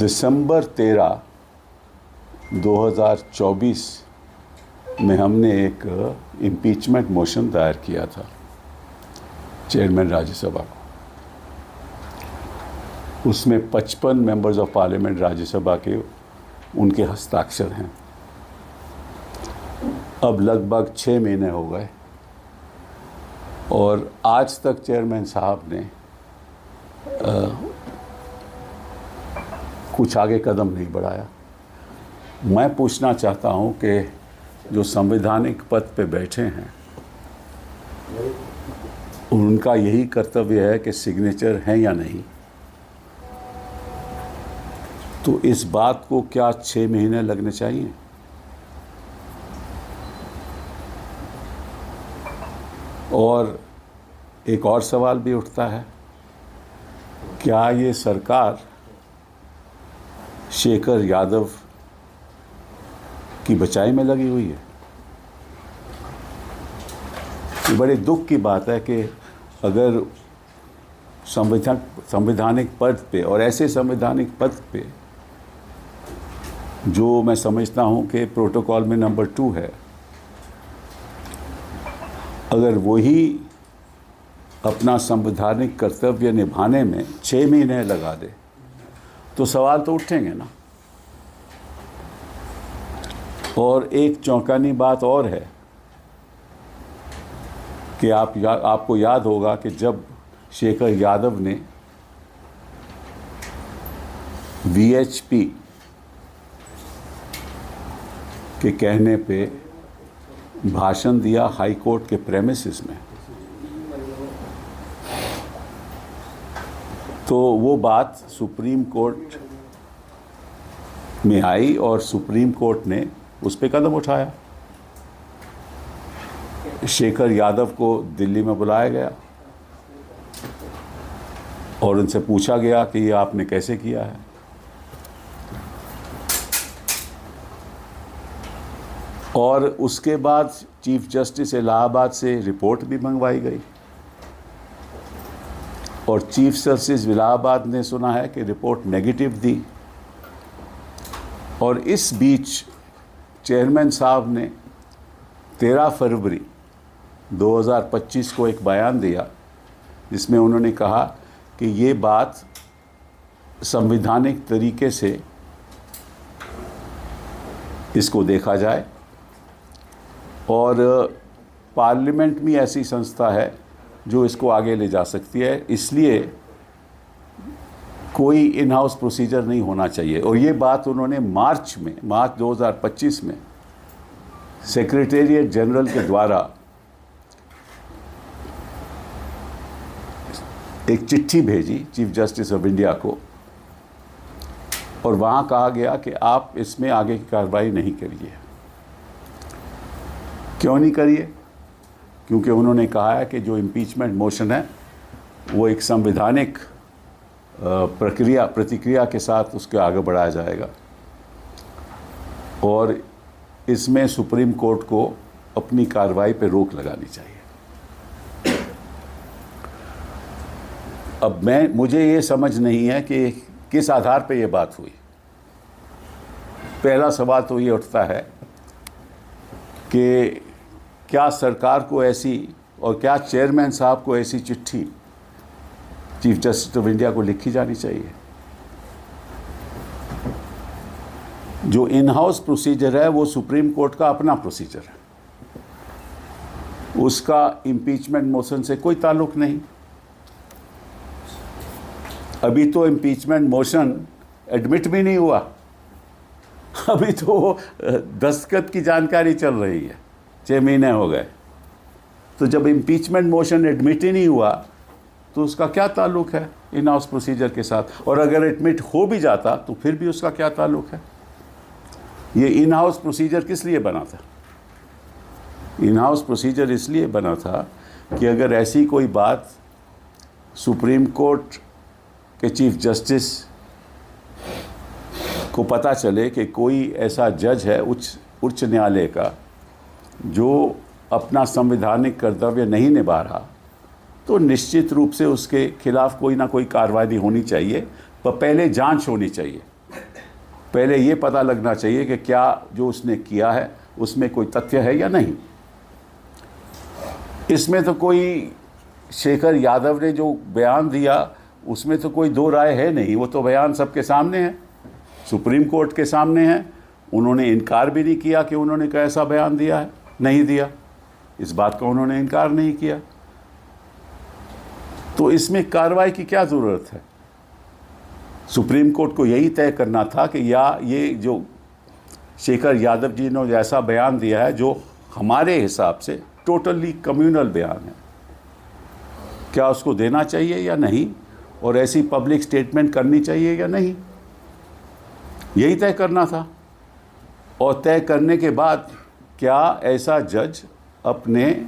दिसंबर 13, 2024 में हमने एक इम्पीचमेंट मोशन दायर किया था चेयरमैन राज्यसभा को। उसमें 55 मेंबर्स ऑफ पार्लियामेंट राज्यसभा के उनके हस्ताक्षर हैं। अब लगभग 6 महीने हो गए और आज तक चेयरमैन साहब ने कुछ आगे कदम नहीं बढ़ाया। मैं पूछना चाहता हूं कि जो संवैधानिक पद पे बैठे हैं उनका यही कर्तव्य है कि सिग्नेचर है या नहीं, तो इस बात को क्या 6 महीने लगने चाहिए? और एक और सवाल भी उठता है, क्या ये सरकार शेखर यादव की बचाई में लगी हुई है? ये बड़े दुख की बात है कि अगर संवैधानिक पद पे और ऐसे संवैधानिक पद पे जो मैं समझता हूँ कि प्रोटोकॉल में नंबर 2 है, अगर वही अपना संवैधानिक कर्तव्य निभाने में 6 महीने लगा दे तो सवाल तो उठेंगे ना। और एक चौंकानी बात और है कि आपको याद होगा कि जब शेखर यादव ने वीएचपी के कहने पे भाषण दिया हाई कोर्ट के प्रेमिसेस में, तो वो बात सुप्रीम कोर्ट में आई और सुप्रीम कोर्ट ने उस पर कदम उठाया। शेखर यादव को दिल्ली में बुलाया गया और उनसे पूछा गया कि ये आपने कैसे किया है। और उसके बाद चीफ जस्टिस इलाहाबाद से रिपोर्ट भी मंगवाई गई और चीफ जस्टिस इलाहाबाद ने सुना है कि रिपोर्ट नेगेटिव दी। और इस बीच चेयरमैन साहब ने 13 फरवरी 2025 को एक बयान दिया जिसमें उन्होंने कहा कि ये बात संवैधानिक तरीके से इसको देखा जाए और पार्लियामेंट में ऐसी संस्था है जो इसको आगे ले जा सकती है, इसलिए कोई इन हाउस प्रोसीजर नहीं होना चाहिए। और ये बात उन्होंने मार्च 2025 में सेक्रेटेरिएट जनरल के द्वारा एक चिट्ठी भेजी चीफ जस्टिस ऑफ इंडिया को और वहाँ कहा गया कि आप इसमें आगे की कार्रवाई नहीं करिए। क्यों नहीं करिए? क्योंकि उन्होंने कहा है कि जो इम्पीचमेंट मोशन है वो एक संवैधानिक प्रतिक्रिया के साथ उसके आगे बढ़ाया जाएगा और इसमें सुप्रीम कोर्ट को अपनी कार्रवाई पर रोक लगानी चाहिए। अब मुझे ये समझ नहीं है कि किस आधार पे ये बात हुई। पहला सवाल तो ये उठता है कि क्या सरकार को ऐसी और क्या चेयरमैन साहब को ऐसी चिट्ठी चीफ जस्टिस ऑफ इंडिया को लिखी जानी चाहिए? जो इन हाउस प्रोसीजर है वो सुप्रीम कोर्ट का अपना प्रोसीजर है, उसका इम्पीचमेंट मोशन से कोई ताल्लुक नहीं। अभी तो इम्पीचमेंट मोशन एडमिट भी नहीं हुआ, अभी तो दस्तखत की जानकारी चल रही है। 6 महीने हो गए, तो जब इम्पीचमेंट मोशन एडमिट ही नहीं हुआ तो उसका क्या ताल्लुक है इन हाउस प्रोसीजर के साथ? और अगर एडमिट हो भी जाता तो फिर भी उसका क्या ताल्लुक है? ये इन हाउस प्रोसीजर किस लिए बना था? इन हाउस प्रोसीजर इसलिए बना था कि अगर ऐसी कोई बात सुप्रीम कोर्ट के चीफ जस्टिस को पता चले कि कोई ऐसा जज है उच्च न्यायालय का जो अपना संवैधानिक कर्तव्य नहीं निभा रहा, तो निश्चित रूप से उसके खिलाफ कोई ना कोई कार्रवाई होनी चाहिए, पर पहले जांच होनी चाहिए। पहले ये पता लगना चाहिए कि क्या जो उसने किया है उसमें कोई तथ्य है या नहीं। इसमें तो कोई शेखर यादव ने जो बयान दिया उसमें तो कोई दो राय है नहीं, वो तो बयान सबके सामने है, सुप्रीम कोर्ट के सामने है। उन्होंने इनकार भी नहीं किया कि उन्होंने कैसा बयान दिया है, नहीं दिया, इस बात का उन्होंने इनकार नहीं किया। तो इसमें कार्रवाई की क्या ज़रूरत है? सुप्रीम कोर्ट को यही तय करना था कि या ये जो शेखर यादव जी ने ऐसा बयान दिया है जो हमारे हिसाब से टोटली कम्युनल बयान है, क्या उसको देना चाहिए या नहीं, और ऐसी पब्लिक स्टेटमेंट करनी चाहिए या नहीं, यही तय करना था। और तय करने के बाद क्या ऐसा जज अपने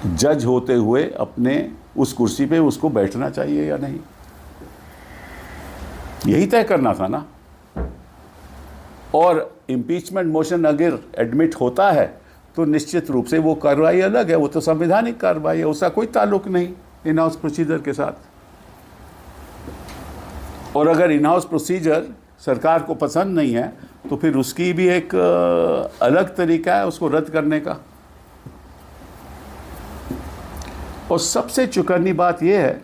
जज होते हुए अपने उस कुर्सी पे उसको बैठना चाहिए या नहीं, यही तय करना था ना। और इम्पीचमेंट मोशन अगर एडमिट होता है तो निश्चित रूप से वो कार्रवाई अलग है, वो तो संवैधानिक कार्रवाई है, उसका कोई ताल्लुक नहीं इन हाउस प्रोसीजर के साथ। और अगर इन हाउस प्रोसीजर सरकार को पसंद नहीं है तो फिर उसकी भी एक अलग तरीका है उसको रद्द करने का। और सबसे चौंकाने बात यह है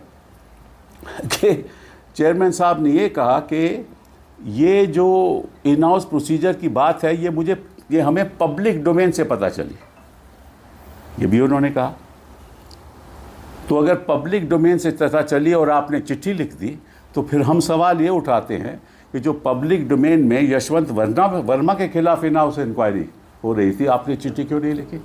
कि चेयरमैन साहब ने ये कहा कि ये जो इन हाउस प्रोसीजर की बात है ये हमें पब्लिक डोमेन से पता चली, ये भी उन्होंने कहा। तो अगर पब्लिक डोमेन से पता चली और आपने चिट्ठी लिख दी तो फिर हम सवाल ये उठाते हैं कि जो पब्लिक डोमेन में यशवंत वर्मा के खिलाफ इन हाउस इंक्वायरी हो रही थी, आपने चिट्ठी क्यों नहीं लिखी?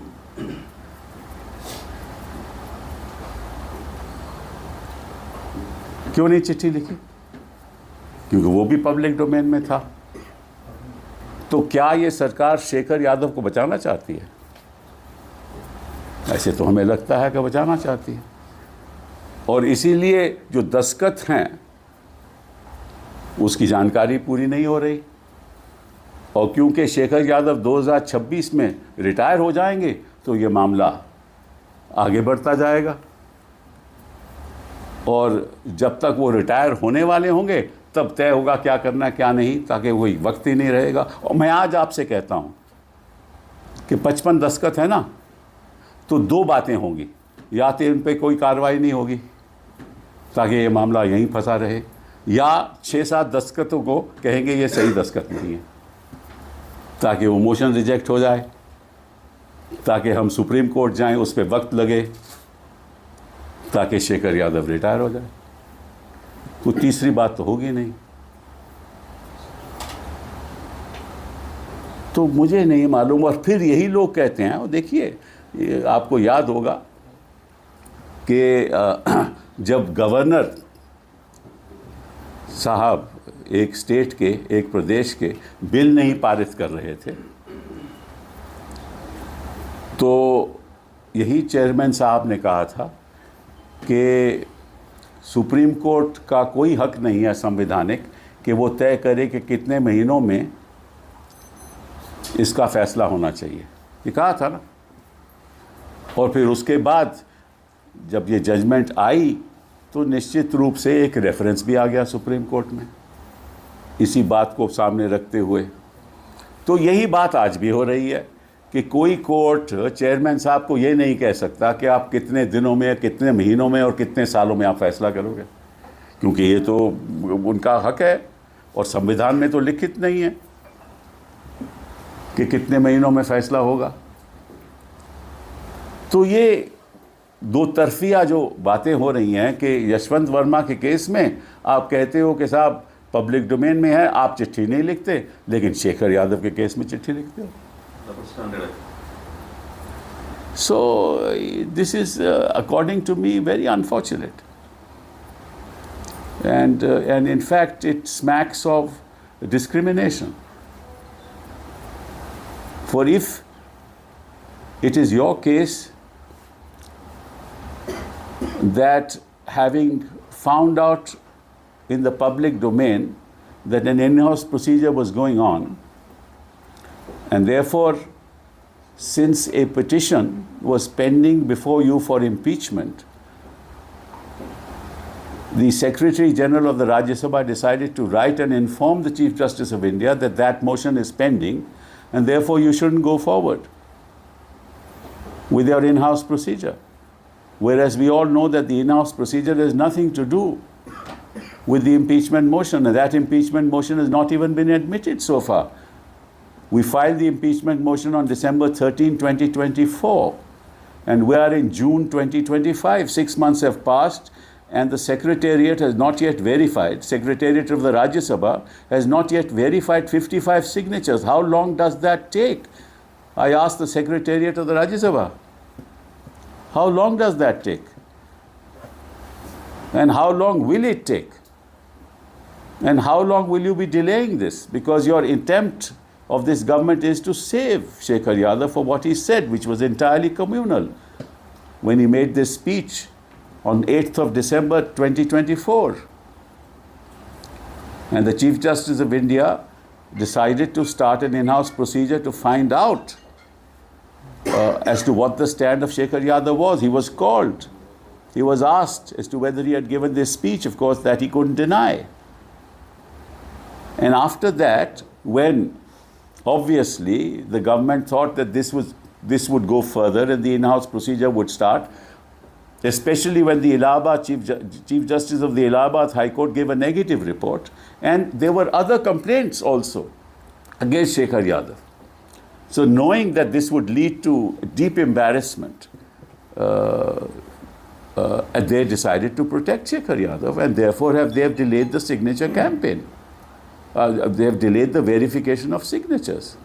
क्यों नहीं चिट्ठी लिखी? क्योंकि वो भी पब्लिक डोमेन में था। तो क्या ये सरकार शेखर यादव को बचाना चाहती है? ऐसे तो हमें लगता है कि बचाना चाहती है। और इसीलिए जो दस्तखत हैं उसकी जानकारी पूरी नहीं हो रही। और क्योंकि शेखर यादव 2026 में रिटायर हो जाएंगे तो ये मामला आगे बढ़ता जाएगा, और जब तक वो रिटायर होने वाले होंगे तब तय होगा क्या करना है क्या नहीं, ताकि वही वक्त ही नहीं रहेगा। और मैं आज आपसे कहता हूँ कि 55 दस्तखत है ना, तो दो बातें होंगी, या तो इन पे कोई कार्रवाई नहीं होगी ताकि ये मामला यहीं फंसा रहे, या 6-7 दस्तखतों को कहेंगे ये सही दस्तखत नहीं है, ताकि वो मोशन रिजेक्ट हो जाए, ताकि हम सुप्रीम कोर्ट जाएं, उस पर वक्त लगे, ताकि शेखर यादव रिटायर हो जाए। तो तीसरी बात तो होगी नहीं। तो मुझे नहीं मालूम। और फिर यही लोग कहते हैं, और देखिए आपको याद होगा कि जब गवर्नर साहब एक स्टेट के, एक प्रदेश के बिल नहीं पारित कर रहे थे, तो यही चेयरमैन साहब ने कहा था कि सुप्रीम कोर्ट का कोई हक नहीं है संवैधानिक कि वो तय करे कि कितने महीनों में इसका फैसला होना चाहिए, ये कहा था ना। और फिर उसके बाद जब ये जजमेंट आई तो निश्चित रूप से एक रेफरेंस भी आ गया सुप्रीम कोर्ट में इसी बात को सामने रखते हुए। तो यही बात आज भी हो रही है कि कोई कोर्ट चेयरमैन साहब को ये नहीं कह सकता कि आप कितने दिनों में, कितने महीनों में और कितने सालों में आप फैसला करोगे, क्योंकि ये तो उनका हक है और संविधान में तो लिखित नहीं है कि कितने महीनों में फैसला होगा। तो ये दो तरफिया जो बातें हो रही हैं कि यशवंत वर्मा के केस में आप कहते हो कि साहब पब्लिक डोमेन में है, आप चिट्ठी नहीं लिखते, लेकिन शेखर यादव के केस में चिट्ठी लिखते हो। So this is according to me very unfortunate, and in fact it smacks of discrimination. For if it is your case that having found out in the public domain that an in-house procedure was going on, and therefore since a petition was pending before you for impeachment, the Secretary General of the Rajya Sabha decided to write and inform the Chief Justice of India that that motion is pending and therefore you shouldn't go forward with your in-house procedure. Whereas we all know that the in-house procedure has nothing to do with the impeachment motion, and that impeachment motion has not even been admitted so far. We filed the impeachment motion on December 13, 2024, and we are in June 2025. 6 months have passed, and the Secretariat has not yet verified, Secretariat of the Rajya Sabha has not yet verified 55 signatures. How long does that take? I asked the Secretariat of the Rajya Sabha. How long does that take? And how long will it take? And how long will you be delaying this? Because your attempt of this government is to save Shekhar Yadav for what he said, which was entirely communal, when he made this speech on 8th of December 2024. And the Chief Justice of India decided to start an in-house procedure to find out as to what the stand of Shekhar Yadav was. He was called. He was asked as to whether he had given this speech, of course, that he couldn't deny. And after that, when obviously the government thought that this would go further and the in-house procedure would start, especially when the Allahabad Chief Justice of the Allahabad High Court gave a negative report, and there were other complaints also against Shekhar Yadav. So knowing that this would lead to deep embarrassment, they decided to protect Shekhar Yadav, and therefore they have delayed the signature campaign. They have delayed the verification of signatures.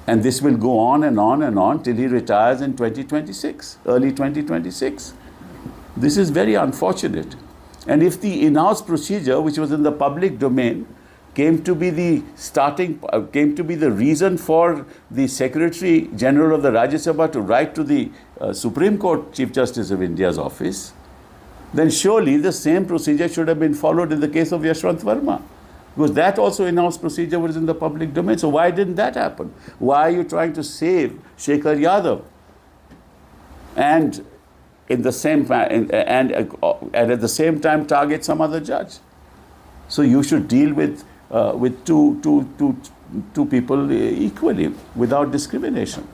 And this will go on and on and on till he retires in 2026, early 2026. This is very unfortunate. And if the in-house procedure, which was in the public domain, came to be the reason for the Secretary General of the Rajya Sabha to write to the Supreme Court Chief Justice of India's office, then surely the same procedure should have been followed in the case of Yashwant Verma. Because that also in-house procedure was in the public domain. So why didn't that happen? Why are you trying to save Shekhar Yadav and at the same time target some other judge? So you should deal with two people equally without discrimination.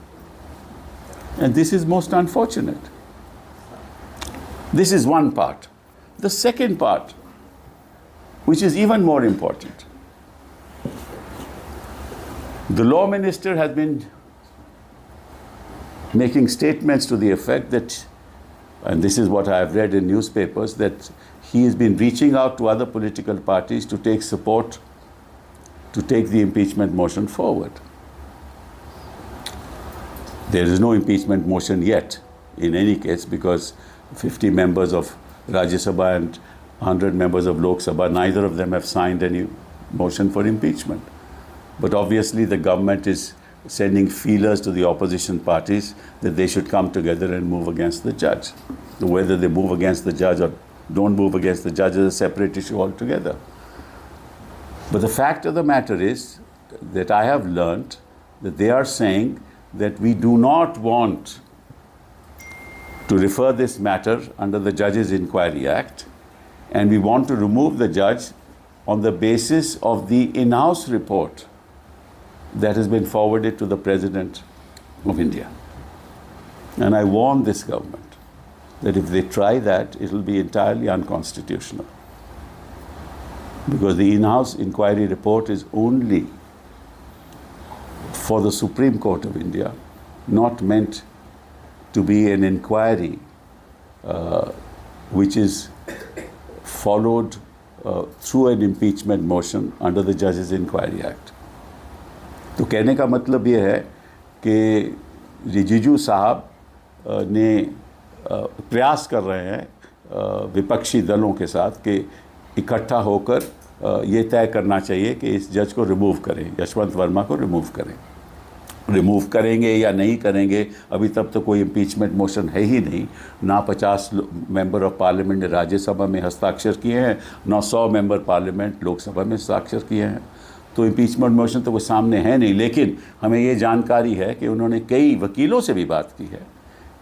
And this is most unfortunate. This is one part. The second part, which is even more important. The law minister has been making statements to the effect that, and this is what I have read in newspapers, that he has been reaching out to other political parties to take support, to take the impeachment motion forward. There is no impeachment motion yet, in any case, because 50 members of Rajya Sabha and 100 members of Lok Sabha, neither of them have signed any motion for impeachment. But obviously the government is sending feelers to the opposition parties that they should come together and move against the judge. So whether they move against the judge or don't move against the judge is a separate issue altogether. But the fact of the matter is that I have learnt that they are saying that we do not want to refer this matter under the Judges Inquiry Act, and we want to remove the judge on the basis of the in-house report that has been forwarded to the President of India. And I warn this government that if they try that, it will be entirely unconstitutional. Because the in-house inquiry report is only for the Supreme Court of India, not meant to be an inquiry which is followed through an impeachment motion under the Judges Inquiry Act. तो कहने का मतलब ये है कि रिजिजू साहब ने प्रयास कर रहे हैं विपक्षी दलों के साथ कि इकट्ठा होकर ये तय करना चाहिए कि इस जज को रिमूव करें, यशवंत वर्मा को रिमूव करें। रिमूव करेंगे या नहीं करेंगे, अभी तब तो कोई इम्पीचमेंट मोशन है ही नहीं। ना 50 मेंबर ऑफ पार्लियामेंट ने राज्यसभा में हस्ताक्षर किए हैं, ना 100 मेंबर पार्लियामेंट लोकसभा में हस्ताक्षर किए हैं। तो इम्पीचमेंट मोशन तो कोई सामने है नहीं। लेकिन हमें ये जानकारी है कि उन्होंने कई वकीलों से भी बात की है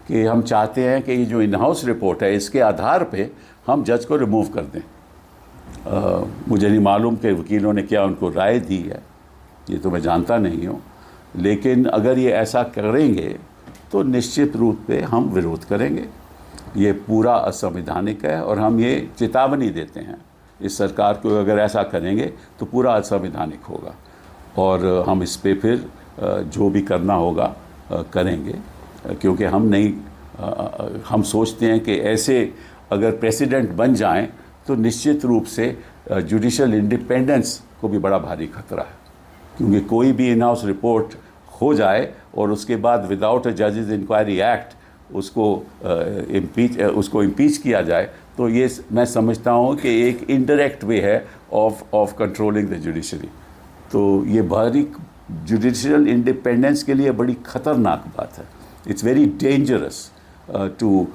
कि हम चाहते हैं कि ये जो इन हाउस रिपोर्ट है, इसके आधार पे हम जज को रिमूव कर दें। मुझे नहीं मालूम कि वकीलों ने क्या उनको राय दी है, ये तो मैं जानता नहीं हूँ, लेकिन अगर ये ऐसा करेंगे तो निश्चित रूप से हम विरोध करेंगे। ये पूरा असंवैधानिक है और हम ये चेतावनी देते हैं इस सरकार को, अगर ऐसा करेंगे तो पूरा असंवैधानिक होगा और हम इस पे फिर जो भी करना होगा करेंगे, क्योंकि हम सोचते हैं कि ऐसे अगर प्रेसिडेंट बन जाएं तो निश्चित रूप से जुडिशल इंडिपेंडेंस को भी बड़ा भारी खतरा है, क्योंकि कोई भी इन हाउस रिपोर्ट हो जाए और उसके बाद विदाउट अ जजेस इंक्वायरी एक्ट उसको इम्पीच किया जाए, तो ये मैं समझता हूँ कि एक इनडायरेक्ट वे है ऑफ कंट्रोलिंग द जुडिशरी। तो ये भारी जुडिशियल इंडिपेंडेंस के लिए बड़ी ख़तरनाक बात है। It's very dangerous to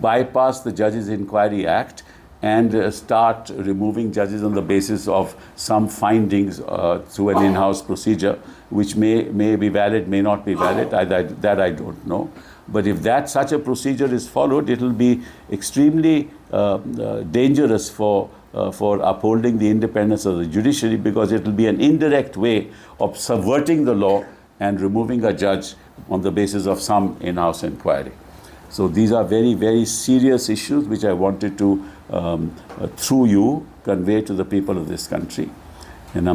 bypass the Judges Inquiry Act and start removing judges on the basis of some findings through an in-house procedure, which may be valid, may not be valid. That I don't know. But if such a procedure is followed, it will be extremely dangerous for upholding the independence of the judiciary, because it will be an indirect way of subverting the law and removing a judge on the basis of some in-house inquiry. So these are very, very serious issues which I wanted to, through you, convey to the people of this country. And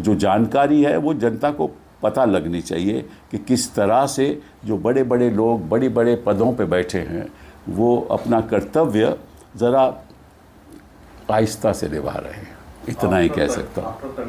जो जानकारी है वो जनता को पता लगनी चाहिए कि किस तरह से जो बड़े बड़े लोग बड़े बड़े पदों पे बैठे हैं वो अपना कर्तव्य ज़रा आहिस्ता से निभा रहे हैं, इतना ही कह सकता हूँ।